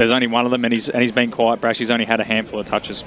There's only one of them, and he's been quiet, Brash. He's only had a handful of touches.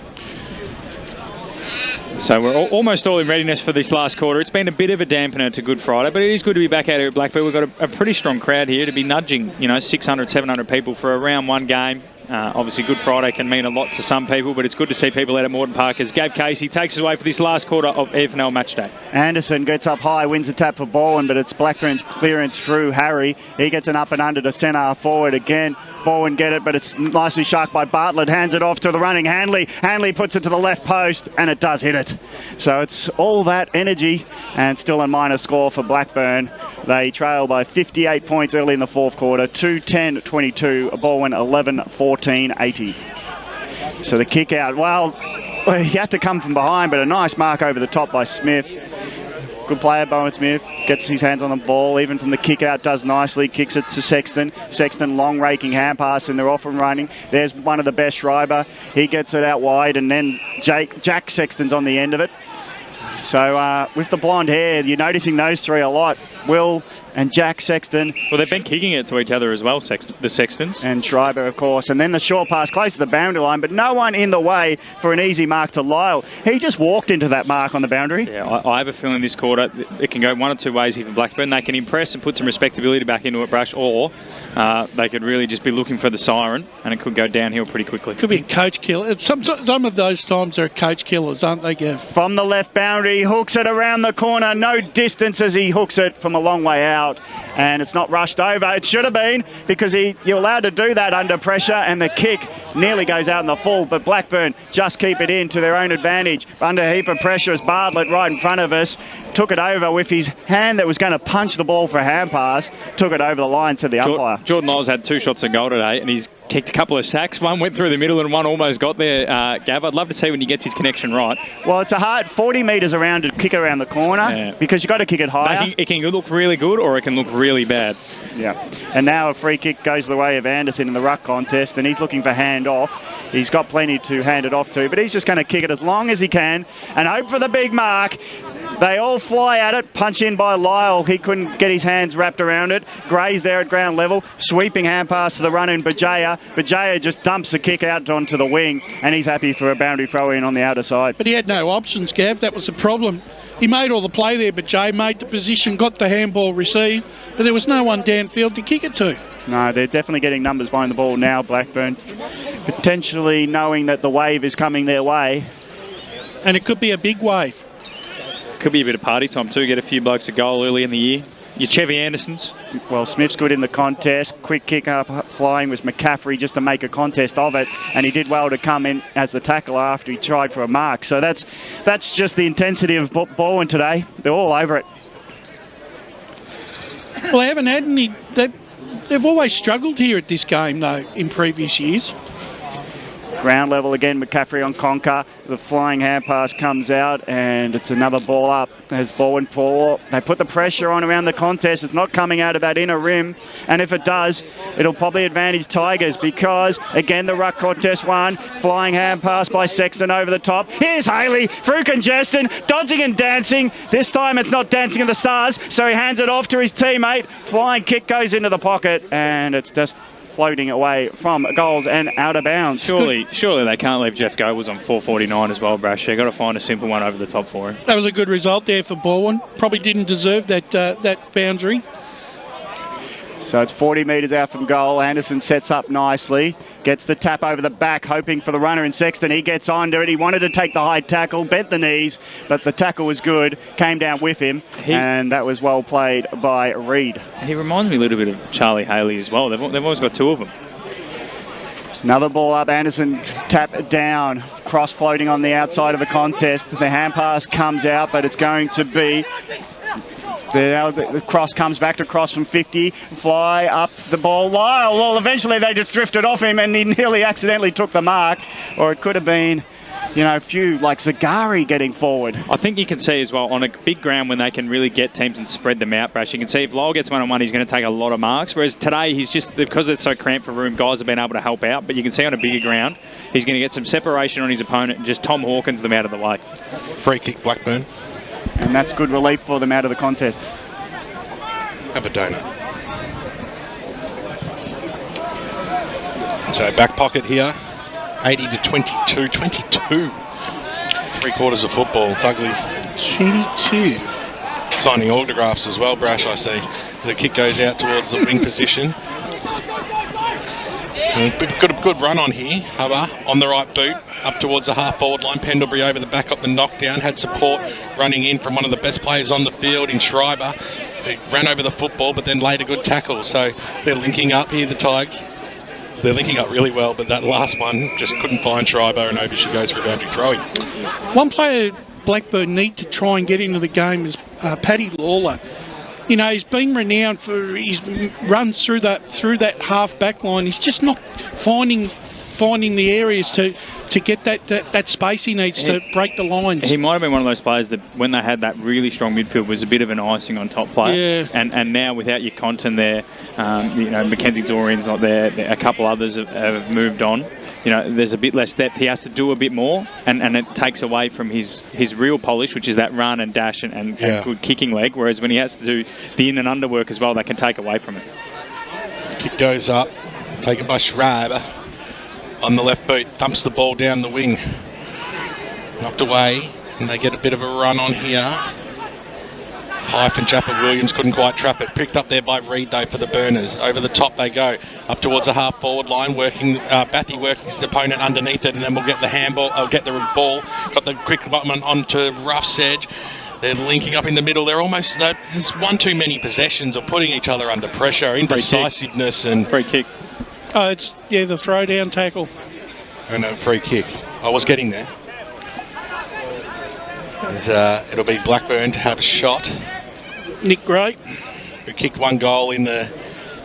So we're almost all in readiness for this last quarter. It's been a bit of a dampener to Good Friday, but it is good to be back out here at Blackburn. We've got a pretty strong crowd here to be nudging, 600, 700 people for a round one game. Obviously, Good Friday can mean a lot to some people, but it's good to see people out at Morton Park as Gav Casey takes us away for this last quarter of EFNL match day. Anderson gets up high, wins the tap for Balwyn, but it's Blackburn's clearance through Harry. He gets an up and under to centre forward again. Balwyn get it, but it's nicely sharked by Bartlett. Hands it off to the running Hanley. Hanley puts it to the left post, and it does hit it. So it's all that energy, and still a minor score for Blackburn. They trail by 58 points early in the fourth quarter, 2-10-22, Balwyn 11-14-80. So the kick out, well, he had to come from behind, but a nice mark over the top by Smith. Good player, Bowen Smith, gets his hands on the ball, even from the kick out, does nicely, kicks it to Sexton. Sexton, long raking hand pass, and they're off and running. There's one of the best, Schreiber. He gets it out wide, and then Jack Sexton's on the end of it. So with the blonde hair, you're noticing those three a lot. Will and Jack Sexton. Well, they've been kicking it to each other as well, the Sextons. And Schreiber, of course. And then the short pass close to the boundary line, but no one in the way for an easy mark to Lyle. He just walked into that mark on the boundary. Yeah, I have a feeling this quarter, it can go one or two ways here for Blackburn. They can impress and put some respectability back into it, Brush, or they could really just be looking for the siren, and it could go downhill pretty quickly. Could be a coach killer. Some of those times are coach killers, aren't they, Gav? From the left boundary, hooks it around the corner. No distance as he hooks it from a long way out. And it's not rushed over. It should have been, because you're allowed to do that under pressure, and the kick nearly goes out in the full. But Blackburn just keep it in to their own advantage. Under a heap of pressure as Bartlett right in front of us took it over with his hand that was going to punch the ball for a hand pass. Took it over the line to the umpire. Jordan Lyles had 2 shots on goal today, and he's kicked a couple of sacks. One went through the middle and one almost got there, Gav. I'd love to see when he gets his connection right. Well, it's a hard 40 metres around to kick it around the corner, because you've got to kick it higher. It can look really good, or it can look really bad. Yeah. And now a free kick goes the way of Anderson in the ruck contest, and he's looking for hand off. He's got plenty to hand it off to, but he's just going to kick it as long as he can and hope for the big mark. They all fly at it. Punch in by Lyle. He couldn't get his hands wrapped around it. Gray's there at ground level. Sweeping hand pass to the run in Bajaya. Bajaya just dumps the kick out onto the wing, and he's happy for a boundary throw in on the outer side. But he had no options, Gav. That was the problem. He made all the play there, but Jay made the position, got the handball received, but there was no one downfield to kick it to. No, they're definitely getting numbers behind the ball now, Blackburn. Potentially knowing that the wave is coming their way. And it could be a big wave. Could be a bit of party time too, get a few blokes a goal early in the year. Your Chevy Andersons. Well, Smith's good in the contest. Quick kick up flying was McCaffrey just to make a contest of it, and he did well to come in as the tackler after he tried for a mark. So that's just the intensity of Balwyn today. They're all over it. Well, they haven't had any. They've always struggled here at this game, though, in previous years. Ground level again, McCaffrey on Conker. The flying hand pass comes out, and it's another ball up as Balwyn pull. They put the pressure on around the contest. It's not coming out of that inner rim, and if it does, it'll probably advantage Tigers, because, again, the ruck contest won. Flying hand pass by Sexton over the top. Here's Haley through congestion, dodging and dancing. This time it's not dancing in the stars, so he hands it off to his teammate. Flying kick goes into the pocket, and it's just floating away from goals and out of bounds. Surely they can't leave Jeff Gobles on 449 as well, Brash. They've got to find a simple one over the top for him. That was a good result there for Balwyn. Probably didn't deserve that boundary. So it's 40 metres out from goal. Anderson sets up nicely. Gets the tap over the back, hoping for the runner in Sexton. He gets onto it. He wanted to take the high tackle, bent the knees, but the tackle was good. Came down with him, and that was well played by Reed. He reminds me a little bit of Charlie Haley as well. They've always got 2 of them. Another ball up. Anderson tap down. Cross floating on the outside of the contest. The hand pass comes out, but it's going to be... The cross comes back to cross from 50, fly up the ball. Lyle, well, eventually they just drifted off him, and he nearly accidentally took the mark. Or it could have been, a few like Zagari getting forward. I think you can see as well, on a big ground when they can really get teams and spread them out, Brash, you can see if Lyle gets one-on-one, he's going to take a lot of marks. Whereas today, he's just, because it's so cramped for room, guys have been able to help out. But you can see on a bigger ground, he's going to get some separation on his opponent and just Tom Hawkins them out of the way. Free kick, Blackburn. And that's good relief for them out of the contest. Have a donut. So back pocket here, 80 to 22, 22. 3 quarters of football, it's ugly. 22. Signing autographs as well, Brash, I see. The kick goes out towards the wing position. Got a good run on here. Hubba on the right boot, up towards the half-forward line. Pendlebury over the back up the knockdown. Had support running in from one of the best players on the field in Schreiber. He ran over the football, but then laid a good tackle. So they're linking up here, the Tigers. They're linking up really well, but that last one just couldn't find Schreiber, and over she goes for a boundary throw. One player Blackburn need to try and get into the game is Paddy Lawler. You know, he's been renowned for his runs through that half back line. He's just not finding the areas to get that space he needs to break the lines. He might have been one of those players that, when they had that really strong midfield, was a bit of an icing on top player. Yeah. And now without your Compton there, you know, Mackenzie Dorian's not there. A couple others have moved on. You know, there's a bit less depth. He has to do a bit more, and it takes away from his real polish, which is that run and dash and good kicking leg. Whereas when he has to do the in and under work as well, that can take away from it. Kick goes up, taken by Schreiber. On the left boot, thumps the ball down the wing. Knocked away, and they get a bit of a run on here. Hyphen and Jaffa Williams couldn't quite trap it. Picked up there by Reed, though, for the Burners. Over the top they go. Up towards the half-forward line, working Bathy working his opponent underneath it, and then we'll get the handball, get the ball. Got the quick button onto Ruff's edge. They're linking up in the middle. They're almost, there's one too many possessions of putting each other under pressure, indecisiveness and... Free kick. Oh, it's, yeah, the throw-down tackle. And a free kick. I was getting there. It'll be Blackburn to have a shot. Nick Gray. Who kicked 1 goal in the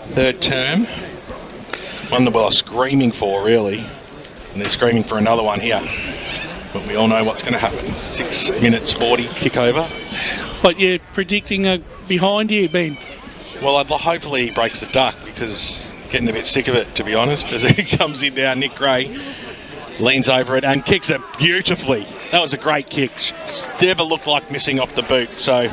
3rd term. One that we were screaming for, really. And they're screaming for another one here. But we all know what's going to happen. 6 minutes 40 kick over. But you're predicting a behind here, Ben. Well, hopefully he breaks the duck, because getting a bit sick of it, to be honest. As he comes in now, Nick Gray leans over it and kicks it beautifully. That was a great kick. Never looked like missing off the boot. So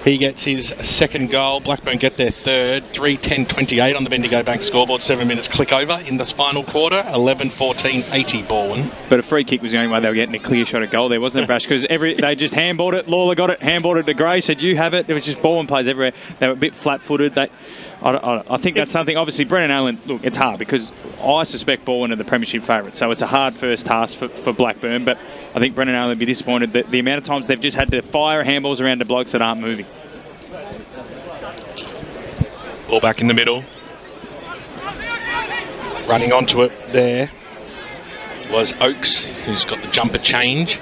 he gets his 2nd goal. Blackburn get their 3rd. 3:10:28 on the Bendigo Bank scoreboard. 7 minutes click over in this final quarter. 11-14-80 Balwyn. But a free kick was the only way they were getting a clear shot at goal there, wasn't it, Brash? Because they just handballed it. Lawler got it, handballed it to Gray, said, you have it. It was just Balwyn plays everywhere. They were a bit flat-footed. I think that's something, obviously, Brennan Allen, look, it's hard because I suspect Balwyn are the premiership favourites, so it's a hard first task for Blackburn, but I think Brennan Allen would be disappointed that the amount of times they've just had to fire handballs around to blokes that aren't moving. Ball back in the middle. Running onto it there was Oakes, who's got the jumper change.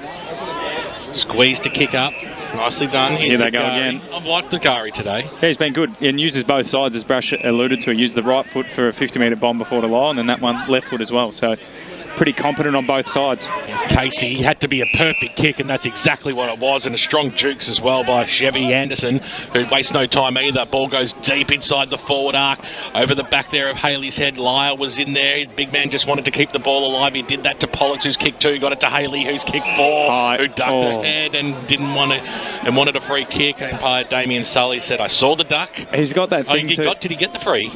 Squeezed to kick up. Nicely done. Here they go again. I've liked the Gary today. Yeah, he's been good and uses both sides, as Brash alluded to. He used the right foot for a 50-metre bomb before the line, and that one left foot as well. So pretty competent on both sides. Here's Casey. He had to be a perfect kick, and that's exactly what it was. And a strong jukes as well by Chevy Anderson, who wastes no time either. Ball goes deep inside the forward arc. Over the back there of Haley's head. Lyle was in there. The big man just wanted to keep the ball alive. He did that to Pollux, who's kicked 2. Got it to Haley, who's kicked 4. Who ducked the head and didn't want it and wanted a free kick. Umpire Damien Sully said, I saw the duck. He's got that thing did he get the free?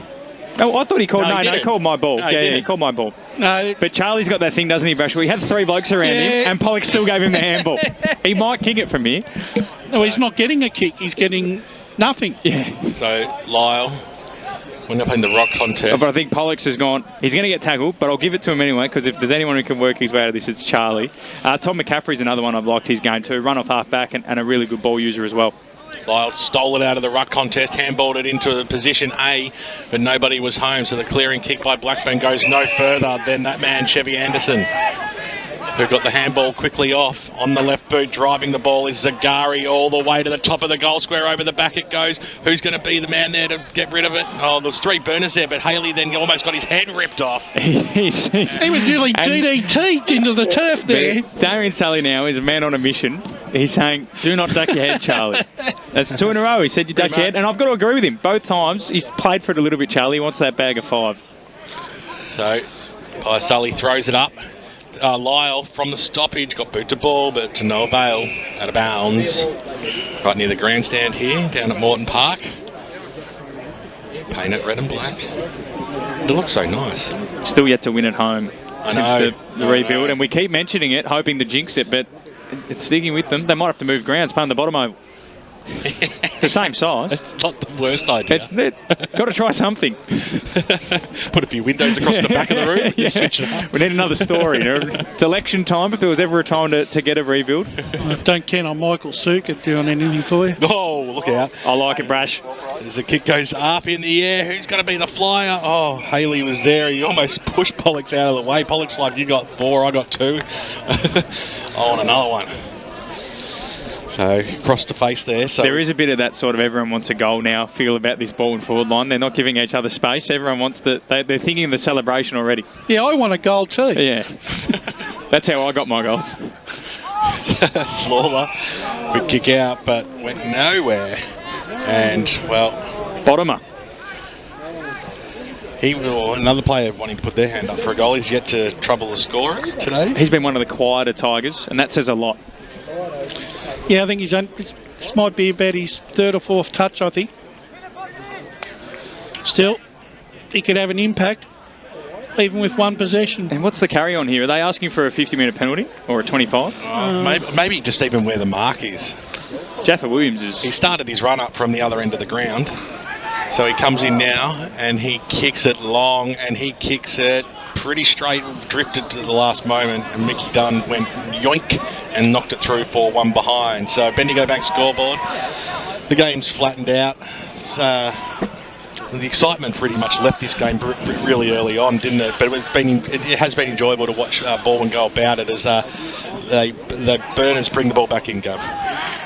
Oh, I thought he called. No, he called my ball. No, he called my ball. No. But Charlie's got that thing, doesn't he, Brash? He had 3 blokes around him, and Pollock still gave him the handball. He might kick it from here. No, he's not getting a kick. He's getting nothing. Yeah. So, Lyle, we're not playing the rock contest. Oh, but I think Pollux has gone. He's going to get tackled, but I'll give it to him anyway, because if there's anyone who can work his way out of this, it's Charlie. Tom McCaffrey's another one I've liked his game too. Run off half back and a really good ball user as well. Lyle stole it out of the ruck contest, handballed it into position A, but nobody was home, so the clearing kick by Blackburn goes no further than that man, Chevy Anderson, who got the handball quickly off. On the left boot, driving the ball is Zagari all the way to the top of the goal square. Over the back it goes. Who's going to be the man there to get rid of it? Oh, there's 3 burners there, but Haley then almost got his head ripped off. He was nearly DDT'd into the turf there. Damien Sully now is a man on a mission. He's saying, do not duck your head, Charlie. That's 2 in a row. He said, you duck your head. And I've got to agree with him. Both times, he's played for it a little bit, Charlie. He wants that bag of 5. So, Sully throws it up. Lyle from the stoppage got boot to ball, but to no avail. Out of bounds. Right near the grandstand here, down at Moreton Park. Paint it red and black. It looks so nice. Still yet to win at home I since know. the rebuild, and we keep mentioning it, hoping to jinx it, but it's sticking with them. They might have to move grounds, playing the bottom oval. The same size. It's not the worst idea. Got to try something. Put a few windows across the back of the room. Yeah. Switch it up. We need another story. You know? It's election time. If there was ever a time to get a rebuild, I don't count on Michael Suka doing anything for you. Oh, look out. I like it, Brash. As the kick goes up in the air, who's going to be the flyer? Oh, Haley was there. He almost pushed Pollux out of the way. Pollux like, you got 4, I got 2. I want another one. So, cross to face there. So There is a bit of that sort of everyone wants a goal now feel about this ball and forward line. They're not giving each other space. Everyone wants they're thinking of the celebration already. Yeah, I want a goal too. Yeah. That's how I got my goals. Lawler, quick kick out, but went nowhere. And, well, Bottomer. Another player wanting to put their hand up for a goal. He's yet to trouble the scorers today. He's been one of the quieter Tigers, and that says a lot. Yeah, I think this might be about his 3rd or 4th touch, I think. Still, he could have an impact, even with one possession. And what's the carry on here? Are they asking for a 50-metre penalty or a 25? Maybe just even where the mark is. Jaffa Williams is... He started his run up from the other end of the ground. So he comes in now and he kicks it long and he kicks it pretty straight, drifted to the last moment, and Mickey Dunn went yoink and knocked it through for 1 behind. So Bendigo Bank scoreboard. The game's flattened out. The excitement pretty much left this game really early on, didn't it? But it has been enjoyable to watch Balwyn go about it as the Burners bring the ball back in, Gav.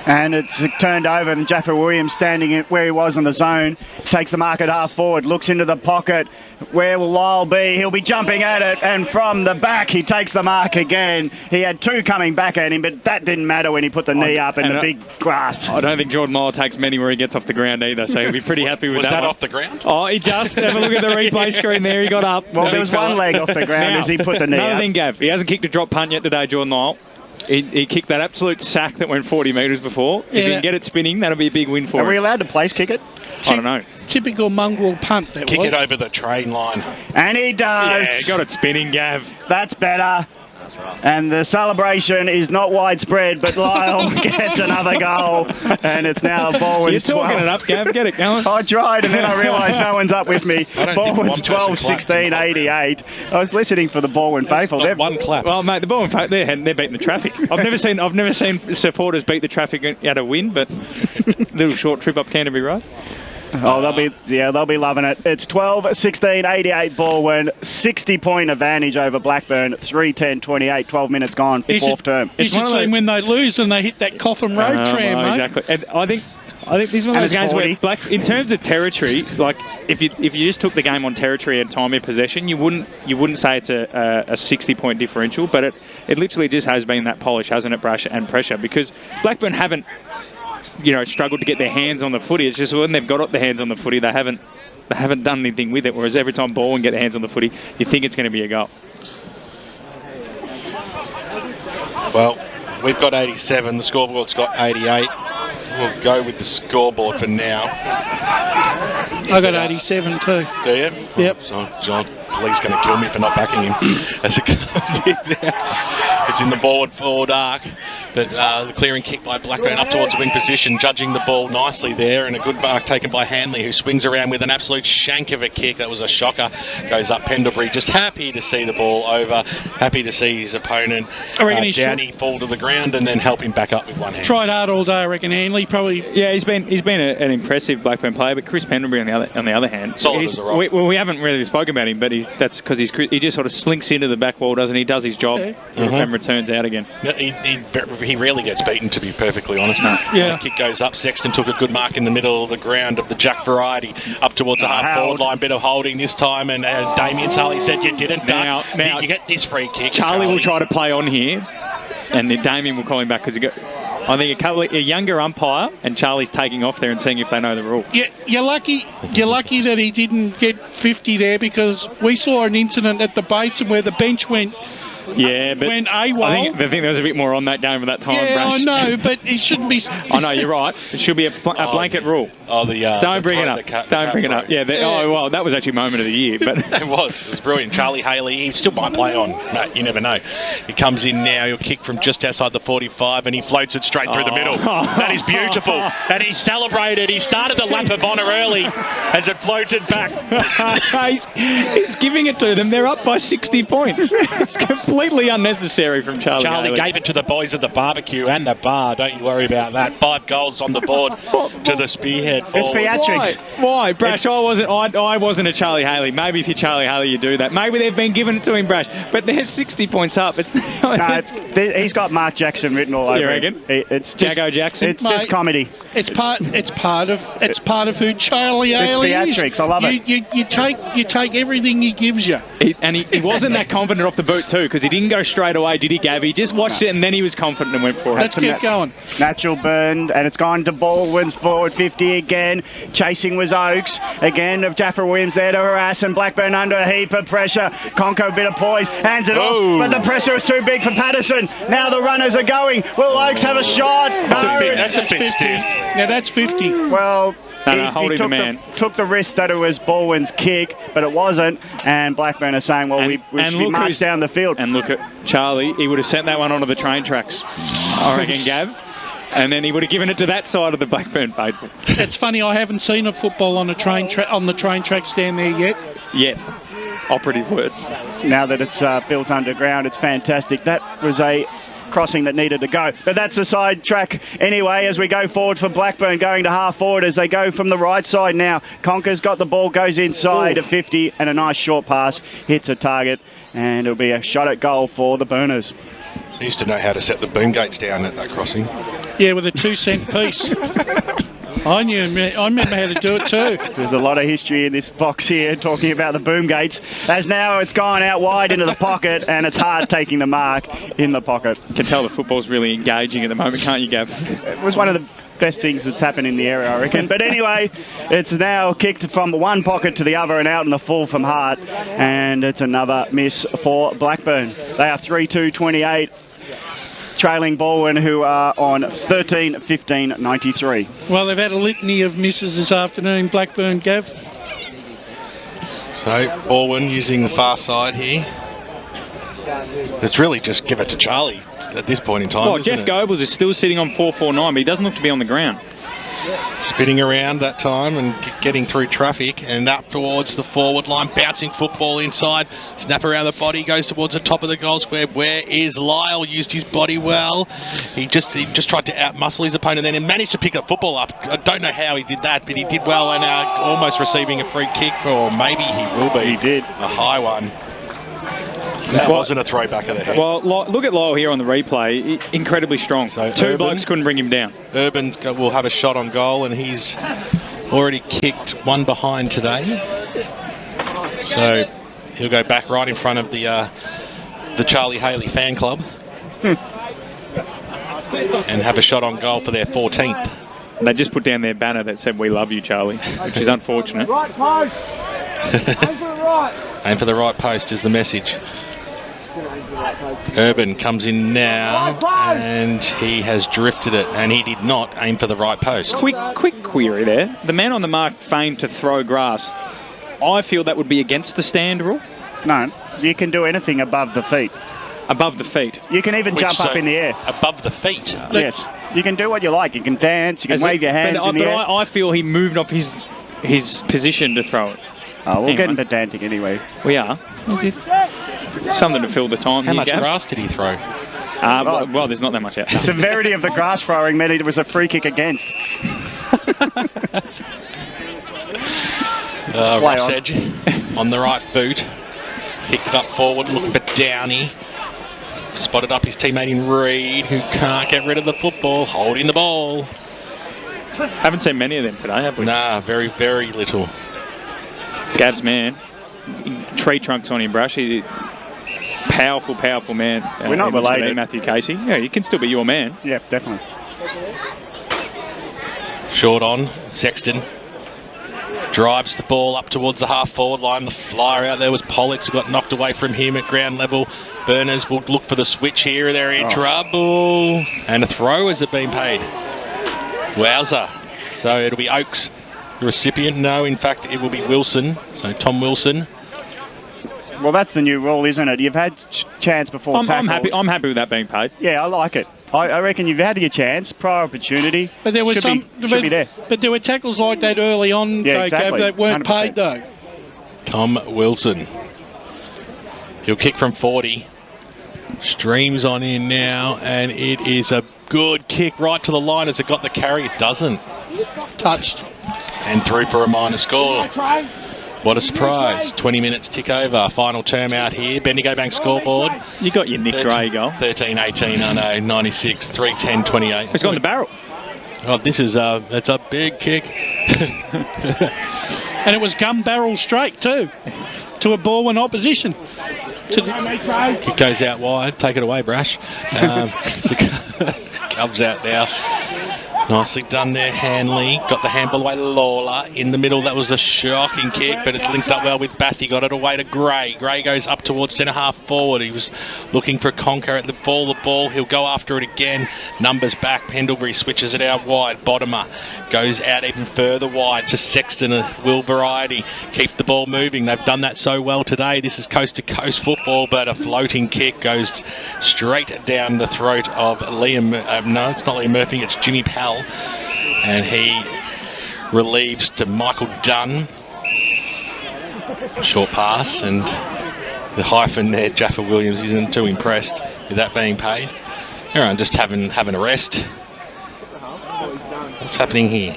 And it's turned over, and Jaffa Williams standing where he was in the zone, takes the mark at half forward, looks into the pocket. Where will Lyle be? He'll be jumping at it, and from the back he takes the mark again. He had 2 coming back at him, but that didn't matter when he put the knee up and the big grasp. I don't think Jordan Lyle takes many where he gets off the ground either, so he'll be pretty happy with Was that one. off the ground? Oh, he just have a look at the replay screen there. He got up. Well, there was one leg off the ground as he put the knee another up. thing, Gav, he hasn't kicked a drop punt yet today, Jordan Lyle. He kicked that absolute sack that went 40 metres before. If he can get it spinning, that'll be a big win for him. Are we allowed to place kick it? I don't know. Typical mongrel punt that Kick was. it over the train line. And he does. Yeah, got it spinning, Gav. That's better. And the celebration is not widespread, but Lyle gets another goal, and it's now Balwyn's You're talking 12. it up, Gav. Get it going. I tried, and then I realised no one's up with me. I don't think one Balwyn's person 12, 16, 88. I was listening for the Balwyn faithful. Got one clap. Well, mate, the ball they're beating the traffic. I've never seen supporters beat the traffic at a win, but little short trip up Canterbury Road. Oh, they'll be loving it. It's 12, 16, 88 Balwyn, 60-point advantage over Blackburn, 3-10, 28, 12 minutes gone, fourth term. You should see when they lose and they hit that Coffin Road tram, mate. Exactly. And I think this is one of those games where, in terms of territory, like if you just took the game on territory and time of possession, you wouldn't say it's a 60-point differential, but it literally just has been that polish, hasn't it, Brash, and pressure, because Blackburn haven't struggled to get their hands on the footy. It's just when they've got their hands on the footy, they haven't done anything with it. Whereas every time Balwyn get their hands on the footy, you think it's going to be a goal. Well, we've got 87. The scoreboard's got 88. We'll go with the scoreboard for now. I got 87 too. Do you? Yep. So John Lee's going to kill me for not backing him as it comes in now. It's in the forward arc. But the clearing kick by Blackburn up towards the wing position, judging the ball nicely there, and a good mark taken by Hanley, who swings around with an absolute shank of a kick. That was a shocker. Goes up Pendlebury, just happy to see the ball over, happy to see his opponent Downey fall to the ground and then help him back up with one hand. Tried hard all day, I reckon. Hanley probably. Yeah, he's been an impressive Blackburn player, but Chris Pendlebury on the other hand, solid as a rock. We haven't really spoken about him, but that's because he just sort of slinks into the back wall, doesn't he? Does his job and returns out again. He rarely gets beaten, to be perfectly honest. Yeah. The kick goes up. Sexton took a good mark in the middle of the ground of the Jack variety, up towards the half forward line. Bit of holding this time, and Damien Sully said you didn't duck. Now you get this free kick. Charlie will try to play on here, and then Damien will call him back because I think a younger umpire and Charlie's taking off there and seeing if they know the rule. Yeah, you're lucky that he didn't get 50 there, because we saw an incident at the basin where the bench went Yeah, but when I think there was a bit more on that game at that time. Yeah, Brash. I know, but it shouldn't be. I know, you're right. It should be a blanket rule. Don't bring it up. Don't bring it up. Yeah. Oh well, that was actually moment of the year, but it was brilliant. Charlie Haley, he still might play on. Matt, you never know. He comes in now. He'll kick from just outside the 45, and he floats it straight through the middle. That is beautiful. And he celebrated. He started the lap of honour early as it floated back. he's giving it to them. They're up by 60 points. It's completely unnecessary from Charlie. Charlie gave it to the boys at the barbecue and the bar. Don't you worry about that. 5 goals on the board to the spearhead forward. It's theatrics. Why? Brash, I wasn't a Charlie Haley. Maybe if you're Charlie Haley, you do that. Maybe they've been given it to him, Brash. But there's 60 points up. He's got Mark Jackson written all over. You reckon? It's just, Jago Jackson. It's just comedy. It's part of who Charlie Haley is. It's theatrics. I love it. You take everything he gives you. He wasn't that confident off the boot too, because he didn't go straight away, did he, Gav? He just watched it and then he was confident and went for it. Let's keep going. Natural burn, and it's gone to Balwyn's forward 50 again. Chasing was Oakes. Again, of Jaffa Williams there to harass, and Blackburn under a heap of pressure. Conco, a bit of poise, hands it off, but the pressure was too big for Patterson. Now the runners are going. Will Oakes have a shot? That's a bit stiff. Yeah, that's 50. Well, he took the risk that it was Balwyn's kick, but it wasn't. And Blackburn are saying, well, we should be marched down the field. And look at Charlie. He would have sent that one onto the train tracks, I reckon, Gav. And then he would have given it to that side of the Blackburn faithful. It's funny, I haven't seen a football on the train tracks down there yet. Yet. Operative word. Now that it's built underground, it's fantastic. That was a crossing that needed to go, but that's the side track anyway as we go forward for Blackburn, going to half forward as they go from the right side now. Conker's got the ball, goes inside at 50, and a nice short pass hits a target, and it'll be a shot at goal for the Burners. He used to know how to set the boom gates down at that crossing. Yeah, with a 2-cent piece. I remember how to do it too. There's a lot of history in this box here talking about the boom gates, as now it's gone out wide into the pocket, and it's hard taking the mark in the pocket. You can tell the football's really engaging at the moment, can't you, Gav? It was one of the best things that's happened in the area, I reckon. But anyway, it's now kicked from one pocket to the other and out in the full from Hart, and it's another miss for Blackburn. They are 3-2-28. Trailing Balwyn, who are on 13-15-93. Well, they've had a litany of misses this afternoon, Blackburn, Gav. So, Balwyn using the far side here. It's really just give it to Charlie at this point in time. Well, Jeff Goebbels is still sitting on 4-4-9, but he doesn't look to be on the ground. Spinning around that time and getting through traffic and up towards the forward line, bouncing football inside, snap around the body, goes towards the top of the goal square. Where is Lyle? Used his body well. He just tried to outmuscle his opponent then and managed to pick the football up. I don't know how he did that, but he did well, and almost receiving a free kick, or maybe he will be. He did. A high one. That wasn't a throwback of the head. Well, look at Lyle here on the replay. Incredibly strong. So Two blokes couldn't bring him down. Urban will have a shot on goal, and he's already kicked one behind today. So he'll go back right in front of the Charlie Haley fan club and have a shot on goal for their 14th. They just put down their banner that said, "We love you, Charlie," which is unfortunate. Right post. Aim for the right. Aim for the right post is the message. Urban comes in now, and he has drifted it, and he did not aim for the right post. Quick query there. The man on the mark feigned to throw grass. I feel that would be against the stand rule. No, you can do anything above the feet. Above the feet. You can even jump up in the air. Above the feet? Yes. You can do what you like. You can dance, you can wave your hands in the air. But I feel he moved off his position to throw it. Oh, we're getting pedantic anyway. We are. Something to fill the time. How much grass did he throw? Well, there's not that much out. The severity of the grass throwing meant it was a free kick against. Rough edge on the right boot. Picked it up forward, looked a bit downy. Spotted up his teammate in Reed, who can't get rid of the football, holding the ball. Haven't seen many of them today, have we? Nah, very, very little. Gav's man. Tree trunks on him, Brush. He's a powerful man. We're not related. Matthew Casey. Yeah, he can still be your man. Yeah, definitely. Short on, Sexton. Drives the ball up towards the half-forward line. The flyer out there was Pollux, who got knocked away from him at ground level. Burners will look for the switch here. They're in trouble. And the throwers have been paid. Wowza. So it'll be Oakes, the recipient. No, in fact, it will be Wilson. So Tom Wilson. Well, that's the new rule, isn't it? You've had chance before I'm happy with that being paid. Yeah, I like it. I reckon you've had your chance, prior opportunity. But there was should be there. But there were tackles like that early on, Yeah, exactly. that weren't 100%. paid though. Tom Wilson. He'll kick from 40. Streams on in now, and it is a good kick right to the line. Has it got the carry? It doesn't. Touched. And through for a minor score. What a surprise. 20 minutes tick over. Final term out here. Bendigo Bank scoreboard. You got your Nick Gray goal. 13-18, I know. 96, 3-10-28. It's gone the barrel. Oh, this is that's a big kick. And it was gun barrel straight too, to a balwyn opposition. Kick goes out wide. Take it away, Brash. Comes out now. Nicely done there, Hanley. Got the handball away to Lawler. In the middle, that was a shocking kick, but it's linked up well with Bathy. Got it away to Gray. Gray goes up towards centre half forward. He was looking for a conquer at the ball. He'll go after it again. Numbers back. Pendlebury switches it out wide. Bottomer goes out even further wide to Sexton, a Will Variety. Keep the ball moving. They've done that so well today. This is coast-to-coast football, but a floating kick goes straight down the throat of Liam. No, it's not Liam Murphy. It's Jimmy Powell. And he relieves to Michael Dunn. Short pass, and the hyphen there, Jaffa Williams, isn't too impressed with that being paid. Everyone just having a rest. What's happening here?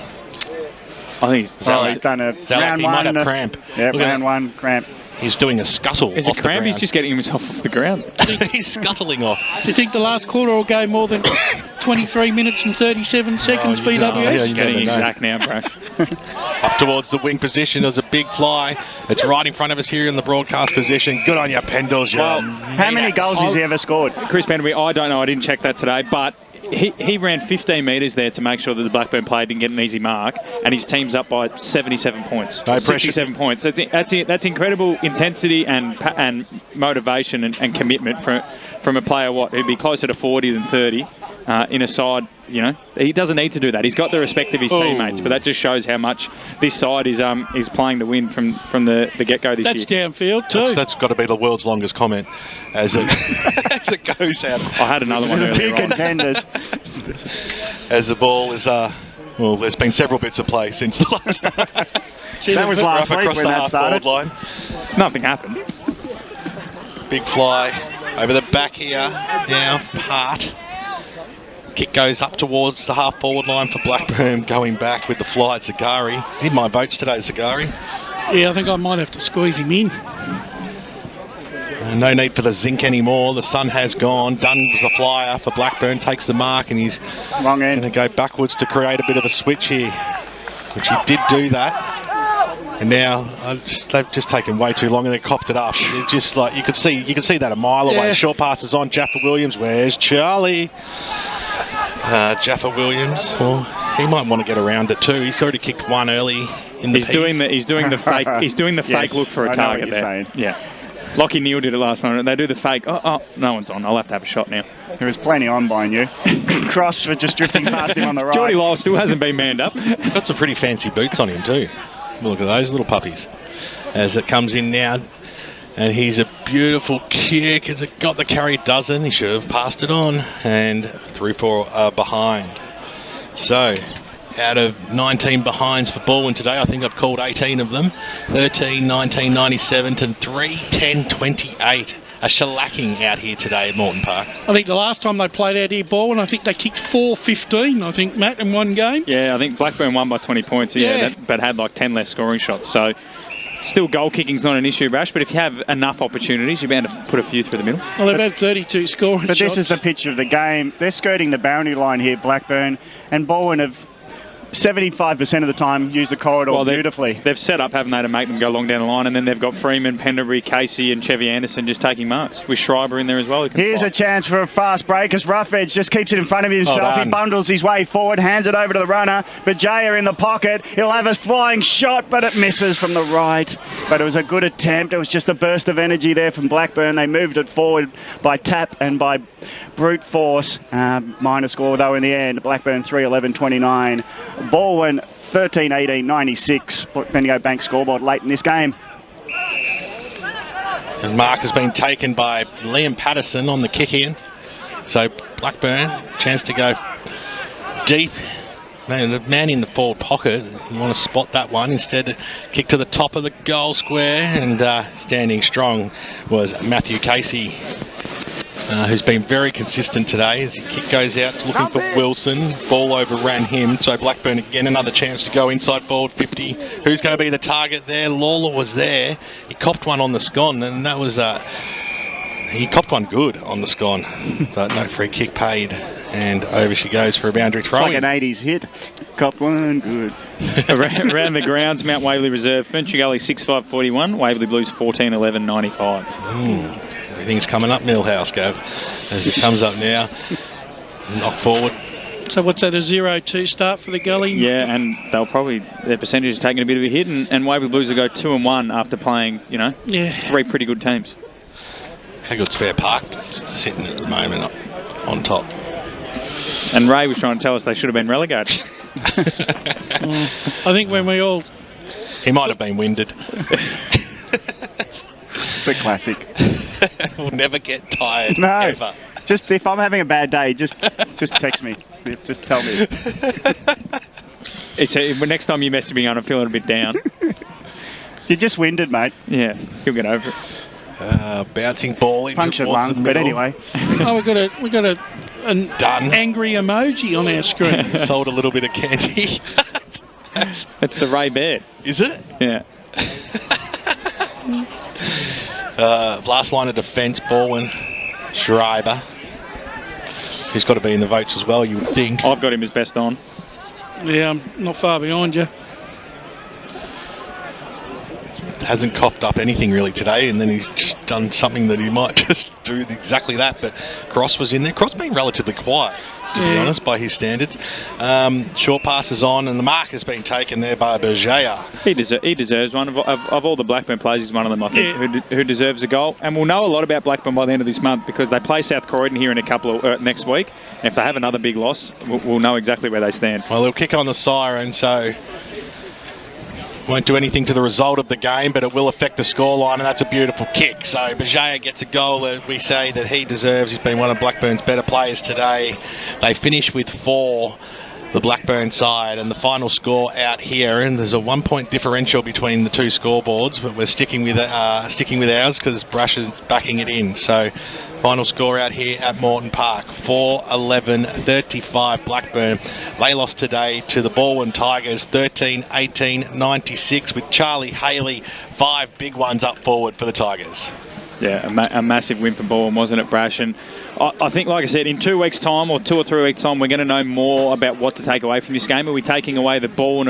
I think he's done a round he one. might have cramp. Yeah, round one, cramp. He's doing a scuttle. Is it cramp? He's just getting himself off the ground. He's scuttling off. Do you think the last quarter will go more than 23 minutes and 37 seconds, BWS? Getting exact now, bro. Up towards the wing position. There's a big fly. It's right in front of us here in the broadcast position. Good on you, Pendles. Well, how many goals has he ever scored? Chris Pendlebury, I don't know. I didn't check that today, but he ran 15 metres there to make sure that the Blackburn player didn't get an easy mark, and his team's up by 77 points. No 67 points. That's incredible intensity and motivation and commitment from a player who'd be closer to 40 than 30 in a side. You know, he doesn't need to do that. He's got the respect of his teammates, but that just shows how much this side is playing to win from the get-go this year. That's downfield too. That's got to be the world's longest comment as it as it goes out. I had another one. There's a few contenders. As the ball is well, there's been several bits of play since the last time. That was last week across when the that started. line. Nothing happened. Big fly over the back here now from Hart. Kick goes up towards the half-forward line for Blackburn, going back with the fly at Zagari. He's in my votes today, Zagari. Yeah, I think I might have to squeeze him in. No need for the zinc anymore. The sun has gone. Dunn was the flyer for Blackburn, takes the mark, and he's Wrong end. going to go backwards to create a bit of a switch here, which he did do that. And now they've just taken way too long, and they coughed it up. It's just like you could see that a mile away. Yeah. Short passes on Jaffa Williams. Where's Charlie? Jaffa Williams. Well, he might want to get around it too. He's already kicked one early in the piece. He's doing the fake. He's doing the fake Yes, look for a I know target what you're there. saying. Yeah. Lockie Neal did it last night. They do the fake. Oh, no one's on. I'll have to have a shot now. There was plenty on behind you. Cross for just drifting past him on the right. Geordie Lyle still hasn't been manned up. Got some pretty fancy boots on him too. Look at those little puppies. As it comes in now, and he's a beautiful kick. Has it got the carry? It doesn't. He should have passed it on. And 3-4 behind. So, out of 19 behinds for Balwyn today, I think I've called 18 of them. 13, 19, 97 to 3, 10, 28. A shellacking out here today at Moreton Park. I think the last time they played out here, Balwyn, I think they kicked 4-15, I think, Matt, in one game. Yeah, I think Blackburn won by 20 points, but had like 10 less scoring shots. So, still goal kicking's not an issue, Brash, but if you have enough opportunities, you're bound to put a few through the middle. Well, they've had 32 scoring shots. But this is the picture of the game. They're skirting the boundary line here, Blackburn, and Balwyn have 75% of the time use the corridor beautifully. They've set up, haven't they, to make them go long down the line, and then they've got Freeman, Penderbury, Casey and Chevy Anderson just taking marks, with Schreiber in there as well. Here's a chance for a fast break as Roughedge just keeps it in front of himself. He bundles his way forward, hands it over to the runner. Bajaya in the pocket. He'll have a flying shot, but it misses from the right. But it was a good attempt. It was just a burst of energy there from Blackburn. They moved it forward by tap and by brute force. Minor score, though, in the end. Blackburn 3-11-29. Balwyn 13-18-96. Bendigo Bank scoreboard late in this game. And mark has been taken by Liam Patterson on the kick in. So Blackburn, chance to go deep. Man, the man in the forward pocket, you want to spot that one. Instead, kick to the top of the goal square, and standing strong was Matthew Casey, who's been very consistent today as the kick goes out looking for Wilson. Ball overran him, so Blackburn again another chance to go inside forward 50. Who's going to be the target there? Lawler was there. He copped one on the scone, and that was he copped one good on the scone, but no free kick paid. And over she goes for a boundary throw. It's like an 80s hit. Copped one good. Around the grounds, Mount Waverley Reserve, Finchley Gully 6-5-41, Waverley Blues 14-11-95. Everything's coming up Millhouse, Gav, as it comes up now. Knock forward. So what's that, a 0-2 start for the Gully? Yeah, and they'll probably, their percentage is taking a bit of a hit, and Waverley Blues will go 2-1 after playing, three pretty good teams. How good's Fair Park sitting at the moment up on top? And Ray was trying to tell us they should have been relegated. I think when we all... He might have been winded. It's a classic. We'll never get tired, no, ever. Just if I'm having a bad day, just text me. Just tell me. Next time you message me on, I'm feeling a bit down. You're just winded, mate. Yeah, he'll get over it. Bouncing ball into punctured lung, but anyway. We got an angry emoji on our screen. Sold a little bit of candy. That's the Ray Bear. Is it? Yeah. Last line of defence, Balwyn, Schreiber. He's got to be in the votes as well, you would think. I've got him as best on. Yeah, I'm not far behind you. Hasn't coughed up anything really today, and then he's just done something that he might just do exactly that. But Cross was in there. Cross been relatively quiet, to be honest, by his standards. Short passes on, and the mark has been taken there by Bergea. He deserves one. Of all the Blackburn players, he's one of them, I think, who deserves a goal. And we'll know a lot about Blackburn by the end of this month because they play South Croydon here in a couple of next week. And if they have another big loss, we'll know exactly where they stand. Well, they'll kick on the siren, so won't do anything to the result of the game, but it will affect the scoreline, and that's a beautiful kick. So Bergea gets a goal that we say that he deserves. He's been one of Blackburn's better players today. They finish with 4, the Blackburn side, and the final score out here, and there's a 1-point differential between the two scoreboards, but we're sticking with ours because Brush is backing it in. So final score out here at Moreton Park, 4-11-35 Blackburn. They lost today to the Balwyn Tigers, 13-18-96, with Charlie Haley, 5 big ones up forward for the Tigers. Yeah, a massive win for Balwyn, wasn't it, Brash? And I think, like I said, in 2 weeks' time or 2 or 3 weeks' time, we're going to know more about what to take away from this game. Are we taking away the Balwyn